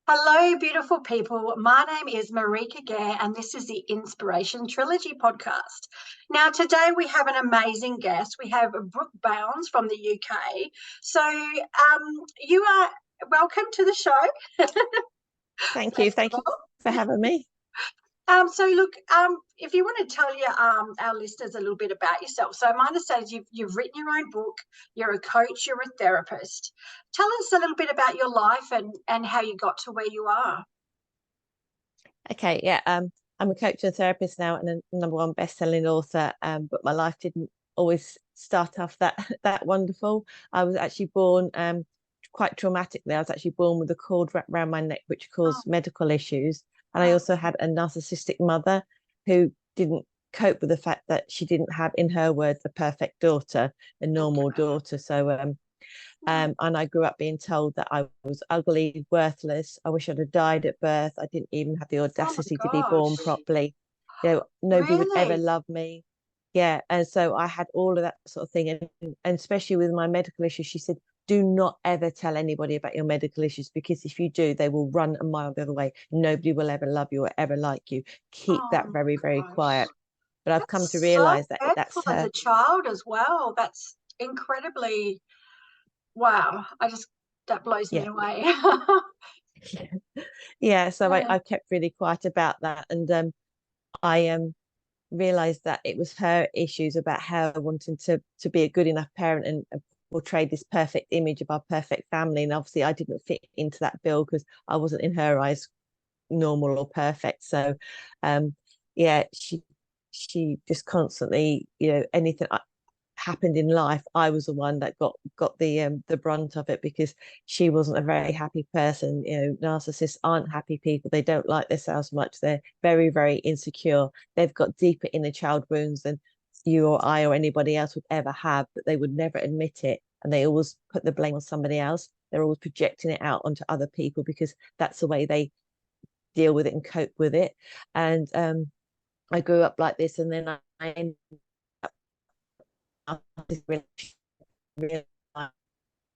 Hello, beautiful people. My name is Marika Gare, and this is the Inspiration Trilogy podcast. Now, today we have an amazing guest. We have Brooke Bownes from the UK. So, you are welcome to the show. Thank you. First of Thank you all. for having me. If you want to tell our listeners a little bit about yourself. So my understanding is you've written your own book, you're a coach, you're a therapist. Tell us a little bit about your life and how you got to where you are. Okay, yeah. I'm a coach and therapist now and a number one best-selling author. But my life didn't always start off that that wonderful. I was actually born quite traumatically. I was actually born with a cord wrapped around my neck, which Oh, caused medical issues. And I oh, also had a narcissistic mother who didn't cope with the fact that she didn't have, in her words, a perfect daughter, a normal okay. daughter. And I grew up being told that I was ugly, worthless. I wish I'd have died at birth. I didn't even have the Oh my audacity to be gosh. born properly. Nobody would ever Really? love me. Yeah. And so I had all of that sort of thing. And especially with my medical issues, she said, do not ever tell anybody about your medical issues because if you do, they will run a mile the other way. Nobody will ever love you or ever like you. Keep Oh that my very, very gosh. quiet. But I've come to That's so realize that hurtful that's as her. a child as well. That's incredibly, wow. That blows me Yeah. away. Yeah. So I, Yeah. I kept really quiet about that. And I realized that it was her issues about her wanting to be a good enough parent and portray this perfect image of our perfect family. And obviously I didn't fit into that bill because I wasn't in her eyes normal or perfect. So yeah, she just constantly, anything happened in life, I was the one that got the brunt of it because she wasn't a very happy person. Narcissists aren't happy people. They don't like themselves much. They're very, very insecure. They've got deeper inner child wounds than you or I or anybody else would ever have, but they would never admit it. And they always put the blame on somebody else. They're always projecting it out onto other people because that's the way they deal with it and cope with it. And I grew up like this, and then I ended up this relationship,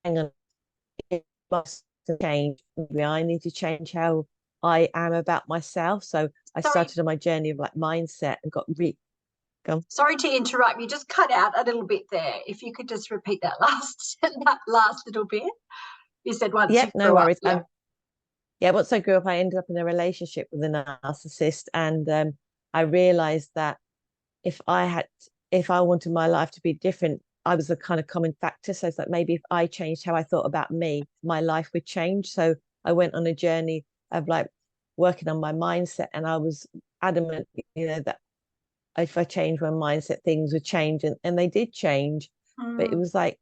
hang on, it must change. Maybe I need to change how I am about myself. So I Sorry, started on my journey of like mindset and got gone. sorry to interrupt. You just cut out a little bit there. If you could just repeat that last that last little bit. You said once Yeah, you no grew up. worries. Yeah. Yeah, once I grew up, I ended up in a relationship with a narcissist, and I realized that if I had, if I wanted my life to be different, I was a kind of common factor. So it's like maybe if I changed how I thought about me, my life would change. So I went on a journey of like working on my mindset, and I was adamant, that if I changed my mindset, things would change, and they did change. But it Mm, was like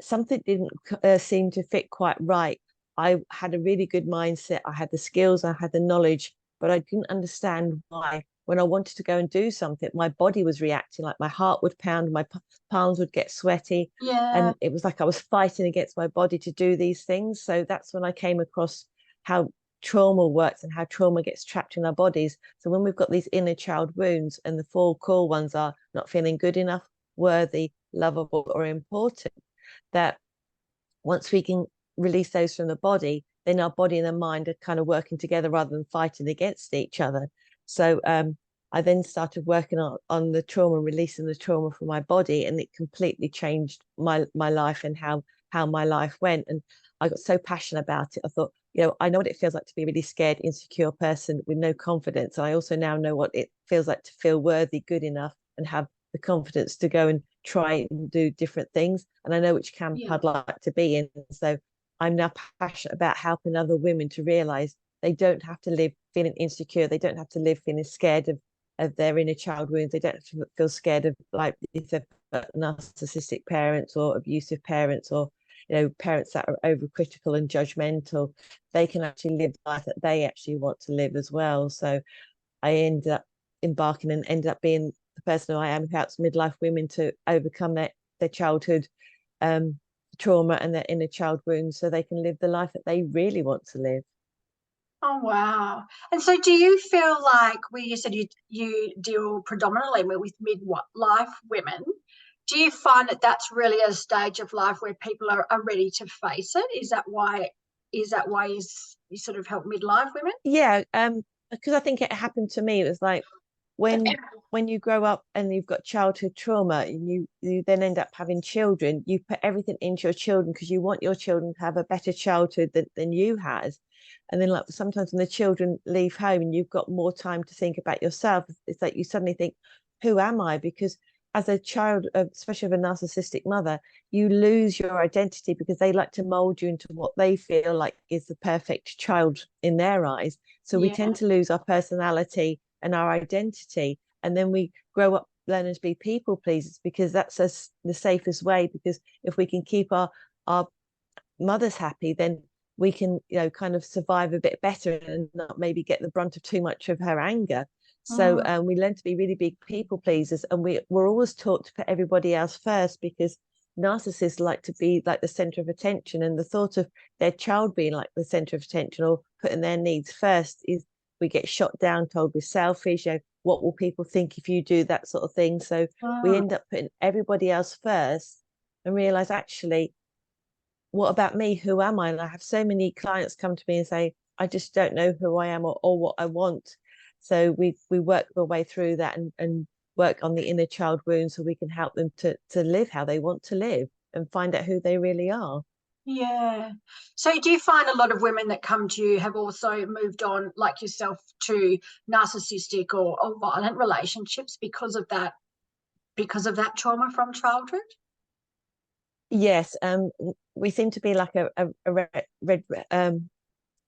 something didn't seem to fit quite right. I had a really good mindset. I had the skills, I had the knowledge, but I didn't understand why. When I wanted to go and do something, my body was reacting, like my heart would pound, my palms would get sweaty. yeah. And it was like I was fighting against my body to do these things. So that's when I came across how trauma works and how trauma gets trapped in our bodies. So when we've got these inner child wounds, and the four core ones are not feeling good enough, worthy, lovable, or important, that once we can release those from the body, then our body and the mind are kind of working together rather than fighting against each other. So I then started working on the trauma, releasing the trauma from my body, and it completely changed my life and how my life went. And I got so passionate about it. I thought, I know what it feels like to be a really scared, insecure person with no confidence. I also now know what it feels like to feel worthy, good enough, and have the confidence to go and try and do different things. And I know which camp Yeah. I'd like to be in. So I'm now passionate about helping other women to realize they don't have to live feeling insecure. They don't have to live feeling scared of their inner child wounds. They don't have to feel scared of, like, if they've got narcissistic parents or abusive parents, or parents that are overcritical and judgmental. They can actually live the life that they actually want to live as well. So I ended up embarking and ended up being the person who I am, who helps midlife women to overcome their childhood um, trauma and their inner child wounds so they can live the life that they really want to live. Oh wow. And so do you feel like you said you deal predominantly with midlife women? Do you find that that's really a stage of life where people are ready to face it? Is that why is that why you sort of help midlife women? Yeah, because I think it happened to me. It was like when you grow up and you've got childhood trauma and you then end up having children, you put everything into your children because you want your children to have a better childhood than you had. And then like sometimes when the children leave home and you've got more time to think about yourself, it's like you suddenly think, who am I? Because as a child, especially of a narcissistic mother, you lose your identity because they like to mold you into what they feel like is the perfect child in their eyes. So we Yeah. tend to lose our personality and our identity. And then we grow up learning to be people pleasers because that's the safest way. Because if we can keep our mothers happy, then we can, kind of survive a bit better and not maybe get the brunt of too much of her anger. So Mm. we learn to be really big people pleasers, and we're always taught to put everybody else first because narcissists like to be like the center of attention, and the thought of their child being like the center of attention or putting their needs first is we get shot down, told we're selfish, what will people think if you do that sort of thing. So we Mm. end up putting everybody else first and realize actually, what about me? Who am I? And I have so many clients come to me and say, I just don't know who I am or what I want. So we work our way through that and work on the inner child wounds so we can help them to live how they want to live and find out who they really are. Yeah. So do you find a lot of women that come to you have also moved on, like yourself, to narcissistic or violent relationships because of that trauma from childhood? Yes, we seem to be like a red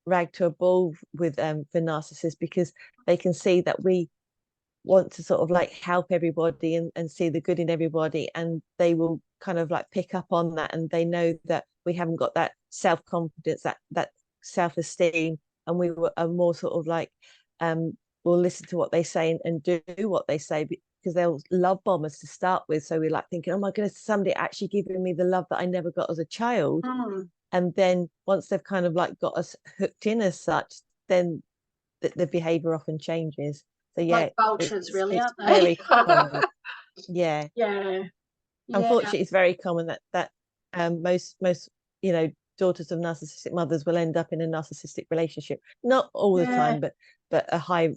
rag to a bull with for narcissists because they can see that we want to sort of like help everybody and see the good in everybody, and they will kind of like pick up on that, and they know that we haven't got that self-confidence, that self-esteem, and are more sort of like we'll listen to what they say and do what they say because they'll love bomb us to start with. So we're like thinking, oh my goodness, somebody actually giving me the love that I never got as a child. Mm. And then once they've kind of like got us hooked in as such, then the behavior often changes. So yeah, Like vultures, really, it's aren't they? very common. Yeah, Yeah. Yeah. unfortunately, it's very common that most daughters of narcissistic mothers will end up in a narcissistic relationship. Not all the Yeah. time, but a high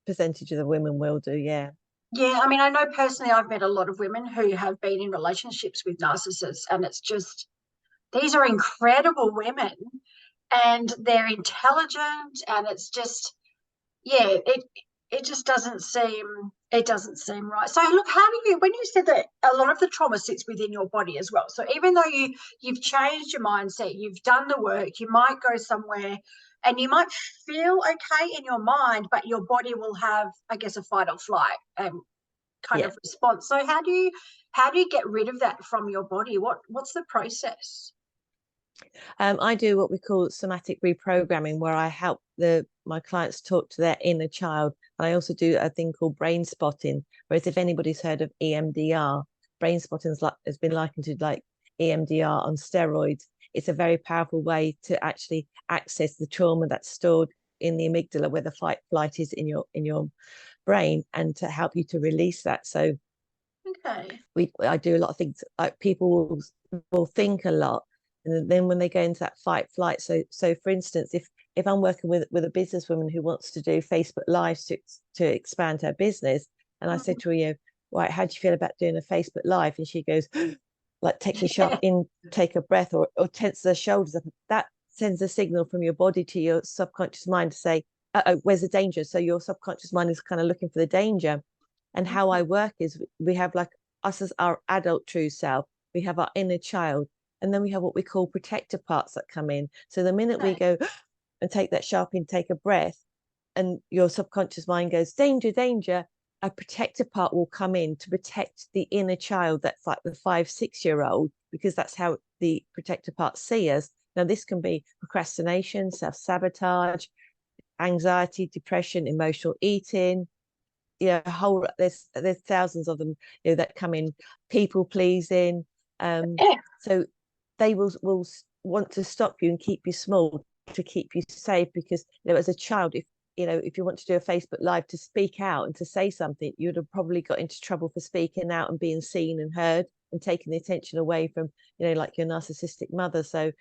percentage of the women will do. Yeah, Yeah. I mean, I know personally I've met a lot of women who have been in relationships with narcissists, and it's just these are incredible women and they're intelligent, and it's just, yeah, it just doesn't seem right. So look, how do you, when you said that a lot of the trauma sits within your body as well, so even though you've changed your mindset, you've done the work, you might go somewhere and you might feel okay in your mind, but your body will have, I guess, a fight or flight kind yeah. of response. So how do you get rid of that from your body? What's the process? I do what we call somatic reprogramming, where I help my clients talk to their inner child. And I also do a thing called brain spotting. Whereas if anybody's heard of EMDR, brain spotting has been likened to like EMDR on steroids. It's a very powerful way to actually access the trauma that's stored in the amygdala, where the fight flight is in your brain, and to help you to release that. So Okay. I do a lot of things like people will think a lot, and then when they go into that fight flight, so for instance, if I'm working with a businesswoman who wants to do Facebook lives to expand her business, and I said to her, right, how do you feel about doing a Facebook live? And she goes like takes a sharp in, take a breath, or tenses her shoulders up. That sends a signal from your body to your subconscious mind to say, oh, where's the danger? So your subconscious mind is kind of looking for the danger. And how I work is we have like us as our adult true self, we have our inner child, and then we have what we call protector parts that come in. So the minute we Okay. go and take that sharp in, take a breath, and your subconscious mind goes, danger, danger, a protector part will come in to protect the inner child that's like the 5, 6 year old, because that's how the protector parts see us. Now, this can be procrastination, self sabotage, anxiety, depression, emotional eating, there's thousands of them, that come in, people pleasing. Yeah. So they will want to stop you and keep you small to keep you safe, because as a child, if you want to do a Facebook live to speak out and to say something, you'd have probably got into trouble for speaking out and being seen and heard and taking the attention away from like your narcissistic mother. So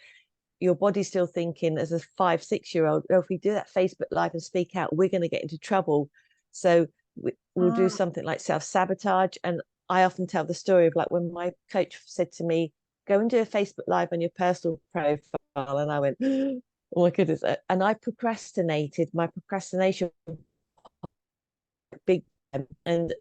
your body's still thinking as a 5, 6 year old, oh, if we do that Facebook Live and speak out, we're going to get into trouble. So we'll do something like self-sabotage. And I often tell the story of like when my coach said to me, go and do a Facebook Live on your personal profile. And I went, oh my goodness. And I procrastinated. My procrastination big. And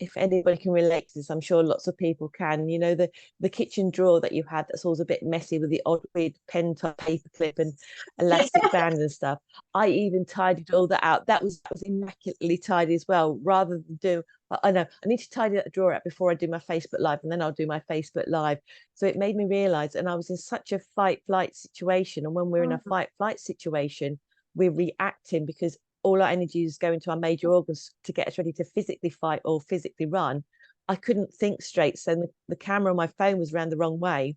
if anybody can relate to this, I'm sure lots of people can. You know, the kitchen drawer that you had that's always a bit messy with the odd weird pen top paper clip and elastic band and stuff. I even tidied all that out. That was immaculately tidy as well. Rather than do, I know I need to tidy that drawer out before I do my Facebook Live, and then I'll do my Facebook Live. So it made me realize, and I was in such a fight flight situation. And when we're in a fight flight situation, we're reacting because all our energy is going to our major organs to get us ready to physically fight or physically run. I couldn't think straight. So the camera on my phone was around the wrong way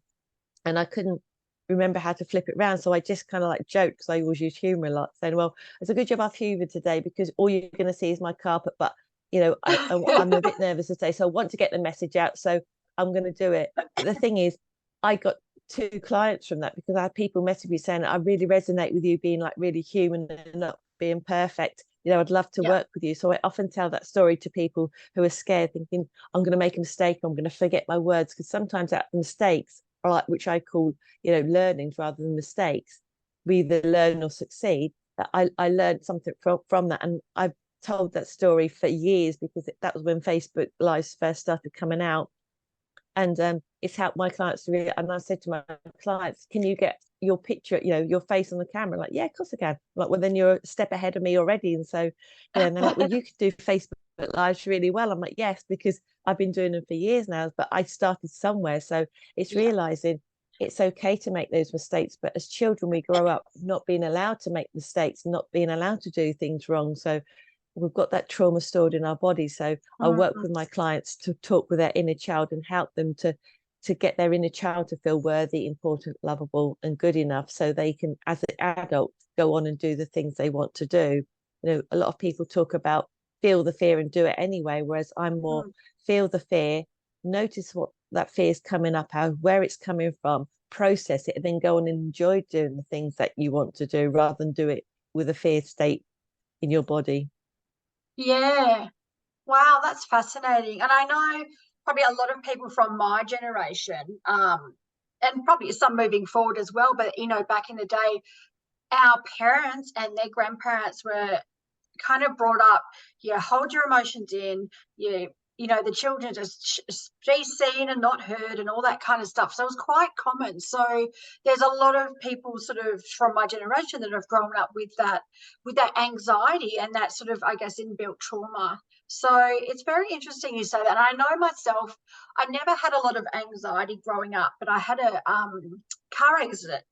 and I couldn't remember how to flip it around. So I just kind of like joked, because I always use humor a lot, saying, well, it's a good job I've hoovered today because all you're going to see is my carpet. But, you know, I'm a bit nervous today. So I want to get the message out. So I'm going to do it. But the thing is, I got 2 clients from that because I had people message me saying, I really resonate with you being like really human and not being perfect. You know, I'd love to work with you. So I often tell that story to people who are scared, thinking I'm going to make a mistake, I'm going to forget my words, because sometimes that mistakes are like, which I call, you know, learnings rather than mistakes. We either learn or succeed. I learned something from that, and I've told that story for years because that was when Facebook Lives first started coming out. And it's helped my clients to really, and I said to my clients, can you get your picture, you know, your face on the camera? Like, yeah, of course I can. Like, well, then you're a step ahead of me already. And so, you know, and they're like, well, you could do Facebook Lives really well. I'm like, yes, because I've been doing them for years now, but I started somewhere. So it's realizing it's okay to make those mistakes. But as children, we grow up not being allowed to make mistakes, not being allowed to do things wrong. So we've got that trauma stored in our body. So I work with my clients to talk with their inner child and help them to get their inner child to feel worthy, important, lovable, and good enough, so they can, as an adult, go on and do the things they want to do. You know, a lot of people talk about feel the fear and do it anyway, whereas I'm more feel the fear, notice what that fear is coming up, where it's coming from, process it, and then go on and enjoy doing the things that you want to do, rather than do it with a fear state in your body. Yeah. Wow, that's fascinating. And I know probably a lot of people from my generation, and probably some moving forward as well, but you know, back in the day, our parents and their grandparents were kind of brought up, hold your emotions in, you know, the children just be seen and not heard and all that kind of stuff. So it was quite common. So there's a lot of people sort of from my generation that have grown up with that anxiety and that sort of, I guess, inbuilt trauma. So it's very interesting you say that. And I know myself, I never had a lot of anxiety growing up, but I had a car accident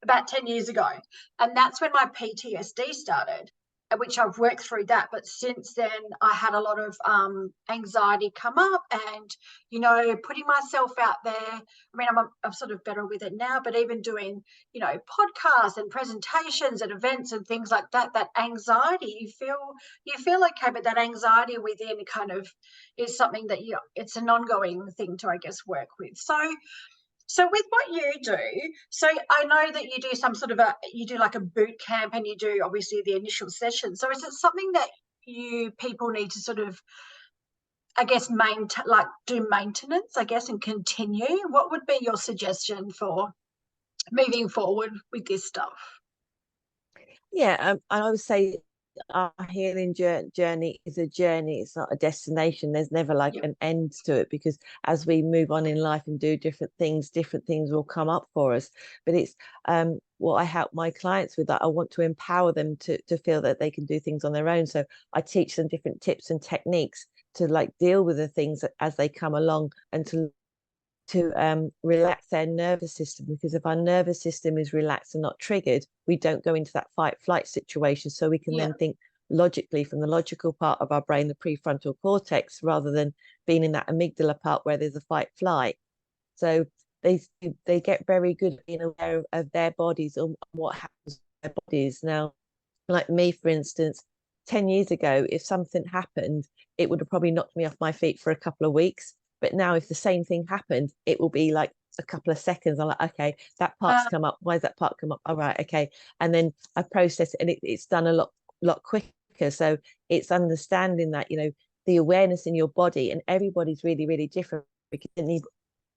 about 10 years ago, and that's when my PTSD started, which I've worked through that. But since then, I had a lot of anxiety come up, and, you know, putting myself out there. I mean, I'm sort of better with it now, but even doing, you know, podcasts and presentations and events and things like that, that anxiety, you feel okay, but that anxiety within kind of is something that it's an ongoing thing to, I guess, work with. So with what you do, so I know that you do some sort of you do like a boot camp, and you do obviously the initial session. So is it something that people need to sort of, I guess, do maintenance, I guess, and continue? What would be your suggestion for moving forward with this stuff? Yeah, I would say our healing journey is a journey. It's not a destination. There's never like an end to it, because as we move on in life and do different things will come up for us. But it's what I help my clients with, that I want to empower them to feel that they can do things on their own. So I teach them different tips and techniques to like deal with the things as they come along, and to relax their nervous system, because if our nervous system is relaxed and not triggered, we don't go into that fight flight situation. So we can then think logically from the logical part of our brain, the prefrontal cortex, rather than being in that amygdala part where there's a fight flight. So they get very good at being aware of their bodies and what happens to their bodies. Now, like me, for instance, 10 years ago, if something happened, it would have probably knocked me off my feet for a couple of weeks. But now if the same thing happened, it will be like a couple of seconds. I'm like, okay, that part's come up. Why does that part come up? All right, okay. And then I process it, and it's done a lot quicker. So it's understanding that, the awareness in your body, and everybody's really, really different, because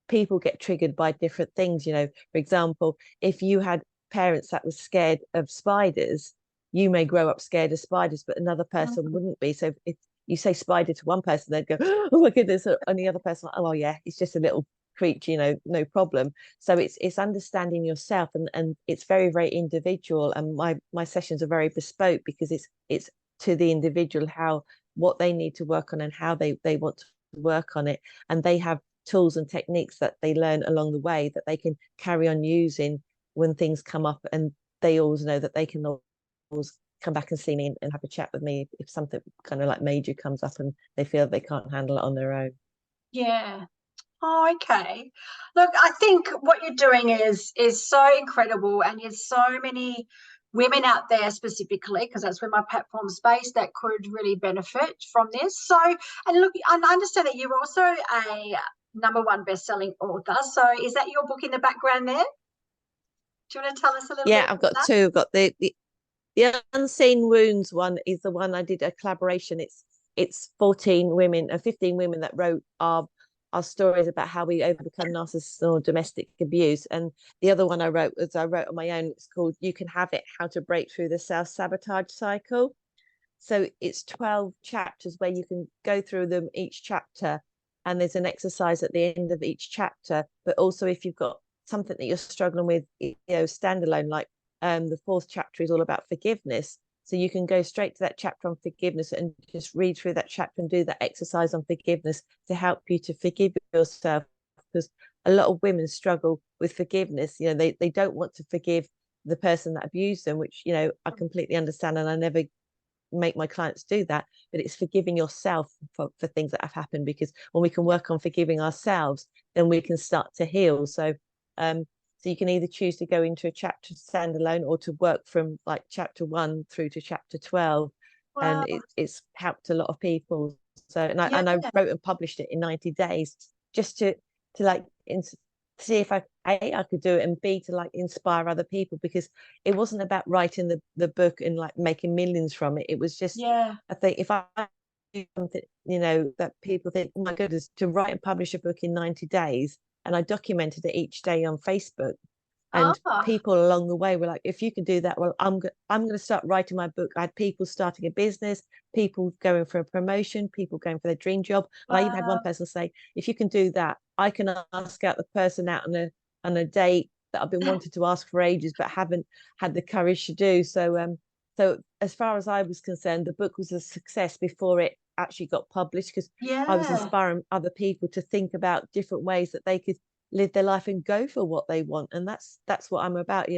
people get triggered by different things. For example, if you had parents that were scared of spiders, you may grow up scared of spiders, but another person wouldn't be. So if you say spider to one person, they'd go, oh my goodness, and the other person, oh well, yeah, it's just a little creature, no problem. So it's understanding yourself, and it's very, very individual. And my sessions are very bespoke, because it's to the individual, what they need to work on, and how they want to work on it. And they have tools and techniques that they learn along the way that they can carry on using when things come up. And they always know that they can always come back and see me and have a chat with me if something kind of like major comes up and they feel they can't handle it on their own. Yeah. Oh, okay. Look, I think what you're doing is so incredible, and there's so many women out there specifically, because that's where my platform's based, that could really benefit from this. So, and look, I understand that you're also a #1 best-selling author. So is that your book in the background there? Do you want to tell us a little bit I've about got that? two. I've got the Unseen Wounds one is the one I did a collaboration. It's 14 women, 15 women that wrote our stories about how we overcome narcissism or domestic abuse. And the other one I wrote on my own. It's called You Can Have It: How to Break Through the Self-Sabotage Cycle. So it's 12 chapters where you can go through them, each chapter, and there's an exercise at the end of each chapter. But also, if you've got something that you're struggling with, standalone, like the fourth chapter is all about forgiveness. So you can go straight to that chapter on forgiveness and just read through that chapter and do that exercise on forgiveness to help you to forgive yourself. Because a lot of women struggle with forgiveness. They don't want to forgive the person that abused them, which, I completely understand. And I never make my clients do that, but it's forgiving yourself for things that have happened, because when we can work on forgiving ourselves, then we can start to heal. So you can either choose to go into a chapter standalone, or to work from like chapter 1 through to chapter 12. Wow. And it's helped a lot of people. So Yeah. I wrote and published it in 90 days, just to like see if I could do it, and B, to like inspire other people, because it wasn't about writing the book and like making millions from it. It was just, Yeah. I think, if I do something, that people think, oh my goodness, to write and publish a book in 90 days. And I documented it each day on Facebook. And Ah. people along the way were like, if you can do that, well, I'm going to start writing my book. I had people starting a business, people going for a promotion, people going for their dream job. And I even had one Wow. person say, if you can do that, I can ask out the person out on a date that I've been wanting to ask for ages, but haven't had the courage to do. So as far as I was concerned, the book was a success before it actually got published, because I was Yeah. inspiring other people to think about different ways that they could live their life and go for what they want. And that's what I'm about,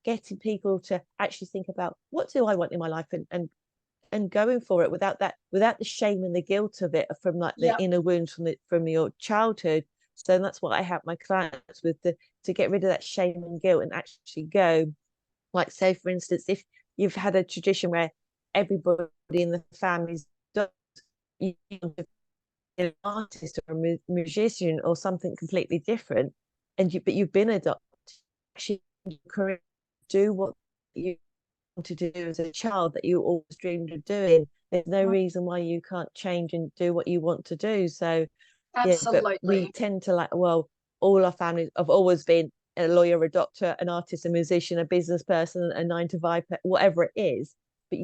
getting people to actually think about, what do I want in my life, and going for it without the shame and the guilt of it, from like the Yep. inner wounds from your childhood. So that's what I help my clients with, to get rid of that shame and guilt, and actually go, like, say for instance, if you've had a tradition where everybody in the family's done, you an artist or a musician or something completely different, but you've been adopted, actually do what you want to do as a child that you always dreamed of doing. There's no reason why you can't change and do what you want to do. So yeah, but we Absolutely. tend to like, well, all our families have always been a lawyer, a doctor, an artist, a musician, a business person, a 9 to 5, whatever it is. But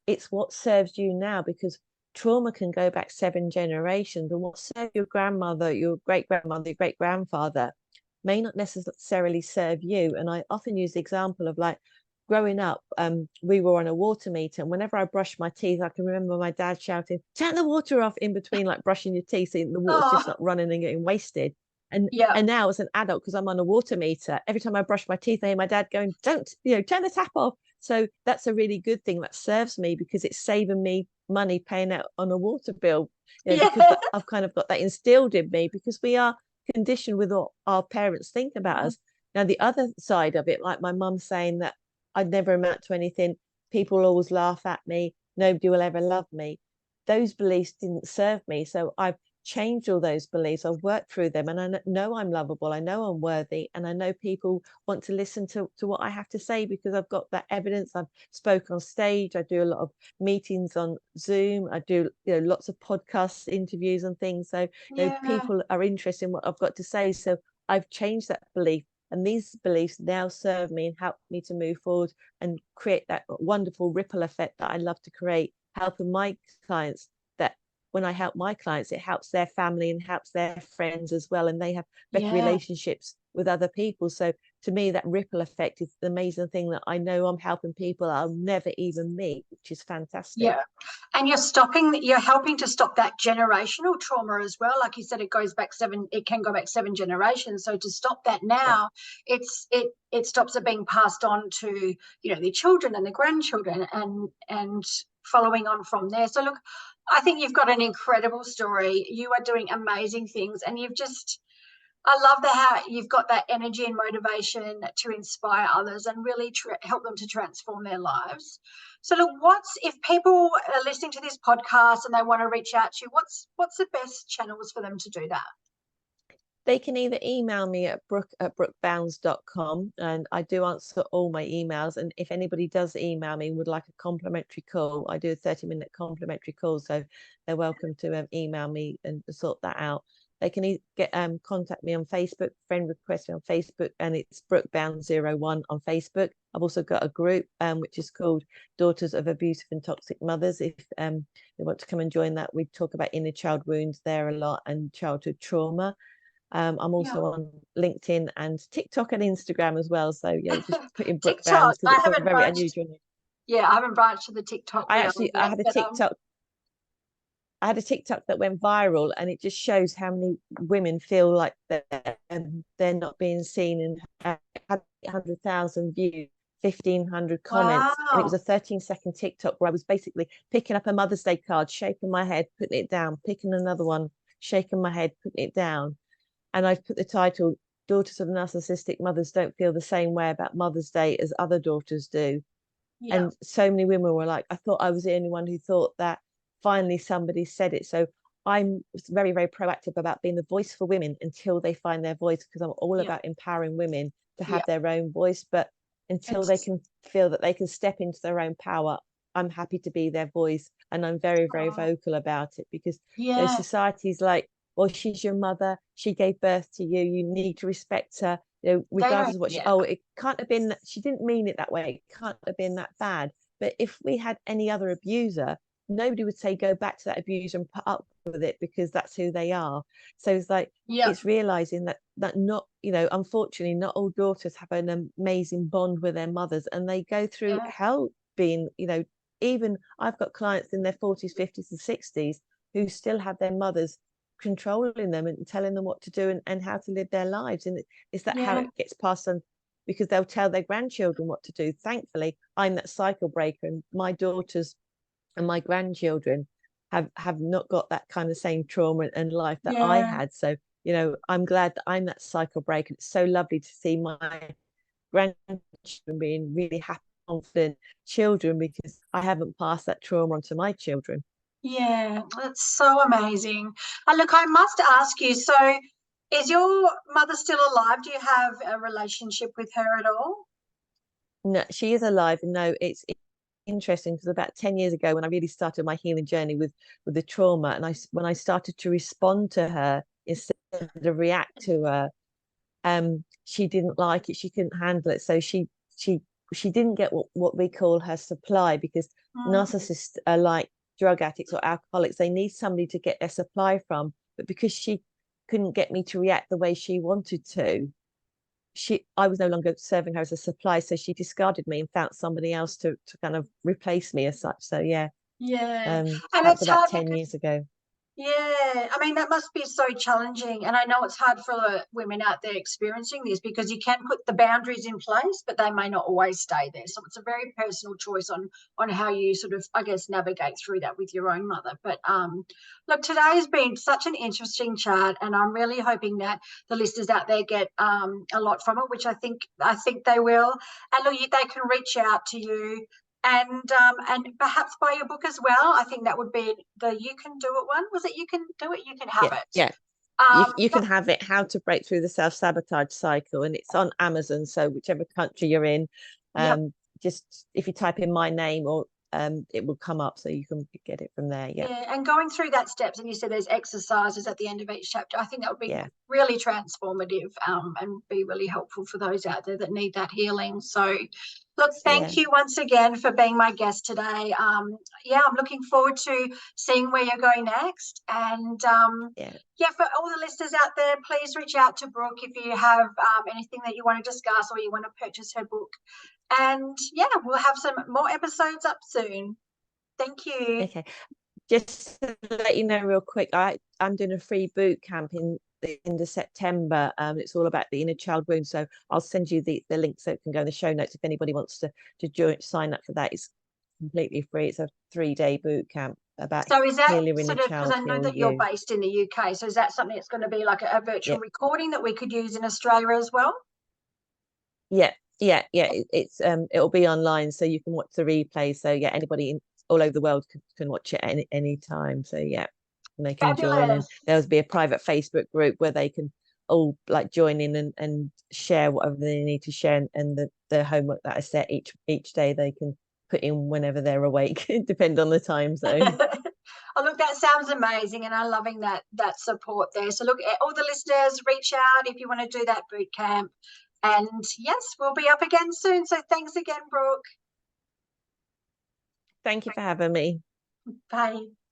it's what serves you now, because trauma can go back 7 generations, and what served your grandmother, your great grandmother, your great grandfather may not necessarily serve you. And I often use the example of, like, growing up, we were on a water meter, and whenever I brushed my teeth, I can remember my dad shouting, "Turn the water off," in between like brushing your teeth, so the water's just Oh, not running and getting wasted. And yeah. now as an adult, because I'm on a water meter, every time I brush my teeth, I hear my dad going, "Don't, turn the tap off." So that's a really good thing that serves me, because it's saving me money paying out on a water bill, Yeah. because I've kind of got that instilled in me, because we are conditioned with what our parents think about us. Now, the other side of it, like my mum saying that I'd never amount to anything, people always laugh at me, nobody will ever love me, those beliefs didn't serve me. So I've changed all those beliefs. I've worked through them, and I know I'm lovable. I know I'm worthy, and I know people want to listen to what I have to say because I've got that evidence. I've spoken on stage. I do a lot of meetings on Zoom. I do, lots of podcast interviews and things. So, Yeah. people are interested in what I've got to say. So I've changed that belief. And these beliefs now serve me and help me to move forward and create that wonderful ripple effect that I love to create, helping my clients. That when I help my clients, it helps their family and helps their friends as well. And they have better Yeah. relationships with other people. So to me, that ripple effect is the amazing thing that I know I'm helping people I'll never even meet, which is fantastic. Yeah. And you're helping to stop that generational trauma as well. Like you said, it can go back 7 generations. So to stop that Yeah. now, it stops it being passed on to, the children and the grandchildren and following on from there. So look, I think you've got an incredible story. You are doing amazing things, and I love how you've got that energy and motivation to inspire others and really help them to transform their lives. So, look, if people are listening to this podcast and they want to reach out to you, what's the best channels for them to do that? They can either email me at brooke@brookebownes.com, and I do answer all my emails. And if anybody does email me and would like a complimentary call, I do a 30-minute complimentary call. So they're welcome to email me and sort that out. They can contact me on Facebook, friend request me on Facebook, and it's Brooke Bownes 01 on Facebook. I've also got a group which is called Daughters of Abusive and Toxic Mothers. If they want to come and join that, we talk about inner child wounds there a lot and childhood trauma. I'm Yeah. also on LinkedIn and TikTok and Instagram as well. So just put in Brooke TikTok. Bownes because it's a very unusual name. Yeah, I haven't branched to the TikTok I realm actually yet, but I had a TikTok that went viral, and it just shows how many women feel like they're not being seen, and had 100,000 views, 1,500 comments, and it was wow. a 13-second TikTok where I was basically picking up a Mother's Day card, shaking my head, putting it down, picking another one, shaking my head, putting it down, and I've put the title, Daughters of Narcissistic Mothers Don't Feel the Same Way About Mother's Day as Other Daughters Do. Yeah. And so many women were like, I thought I was the only one who thought that. Finally somebody said it. So I'm very, very proactive about being the voice for women until they find their voice, because I'm all Yeah. about empowering women to Yeah. have their own voice. But until they It's can feel that they can step into their own power, I'm happy to be their voice. And I'm very, very oh, vocal about it, because yeah. society's like, well, she's your mother, she gave birth to you, you need to respect her, They regardless don't. of what Yeah. it can't have been, she didn't mean it that way, it can't have been that bad. But if we had any other abuser, nobody would say go back to that abuser and put up with it, because that's who they are. So it's like, Yeah. it's realizing that not, unfortunately, not all daughters have an amazing bond with their mothers, and they go through Yeah. hell being, even I've got clients in their 40s, 50s, and 60s who still have their mothers controlling them and telling them what to do, and how to live their lives. And is that how Yeah. it gets passed on? Because they'll tell their grandchildren what to do. Thankfully, I'm that cycle breaker, and my daughters and my grandchildren have not got that kind of same trauma and life that I Yeah. had. So I'm glad that I'm that cycle breaker. It's so lovely to see my grandchildren being really happy, confident children, because I haven't passed that trauma on to my children. Yeah, that's so amazing. And look, I must ask you, so is your mother still alive? Do you have a relationship with her at all? No, she is alive. No, it's interesting, because about 10 years ago, when I really started my healing journey with the trauma, and when I started to respond to her instead of react to her, she didn't like it, she couldn't handle it. So she she didn't get what we call her supply, because Mm, narcissists are like drug addicts or alcoholics. They need somebody to get their supply from. But because she couldn't get me to react the way she wanted to, I was no longer serving her as a supply, so she discarded me and found somebody else to kind of replace me as such. So yeah, yeah, and that was it's about hard 10 because years ago. yeah, I mean, that must be so challenging. And I know it's hard for women out there experiencing this, because you can put the boundaries in place, but they may not always stay there. So it's a very personal choice on how you sort of, I guess, navigate through that with your own mother. But look, today has been such an interesting chat, and I'm really hoping that the listeners out there get a lot from it, which I think they will. And look, they can reach out to you and perhaps buy your book as well. I think that would be the You Can Do It one. Was it You Can Do It? You Can Have Yeah, It. yeah. You can have it, How to Break Through the Self-Sabotage Cycle, and it's on Amazon. So whichever country you're in, Yep. just if you type in my name, or it will come up, so you can get it from there. Yeah, Yeah, and going through that steps, and you said there's exercises at the end of each chapter. I think that would be yeah, really transformative, and be really helpful for those out there that need that healing. So, look, yeah, thank you once again for being my guest today. Yeah, I'm looking forward to seeing where you're going next. And yeah. yeah, for all the listeners out there, please reach out to Brooke if you have anything that you want to discuss or you want to purchase her book. And yeah, we'll have some more episodes up soon. Thank you. Okay. Just to let you know real quick, I'm doing a free boot camp in the end of September. It's all about the inner child wound. So I'll send you the link so it can go in the show notes if anybody wants to join, sign up for that. It's completely free. It's a 3-day boot camp about So is that heal your inner sort of, because child, I know heal that you're you. based in the UK, so is that something that's going to be like a Yeah, virtual recording that we could use in Australia as well? yeah, yeah. It'll be online, so you can watch the replay. So yeah, anybody all over the world can watch it any time. So yeah, and they can join, and Fabulous. there'll be a private Facebook group where they can all like join in and share whatever they need to share, and the homework that I set each day they can put in whenever they're awake, depend on the time zone. Oh, look, that sounds amazing, and I'm loving that support there. So, look, all the listeners, reach out if you want to do that boot camp. And yes, we'll be up again soon. So, thanks again, Brooke. Thank you for having me. Bye.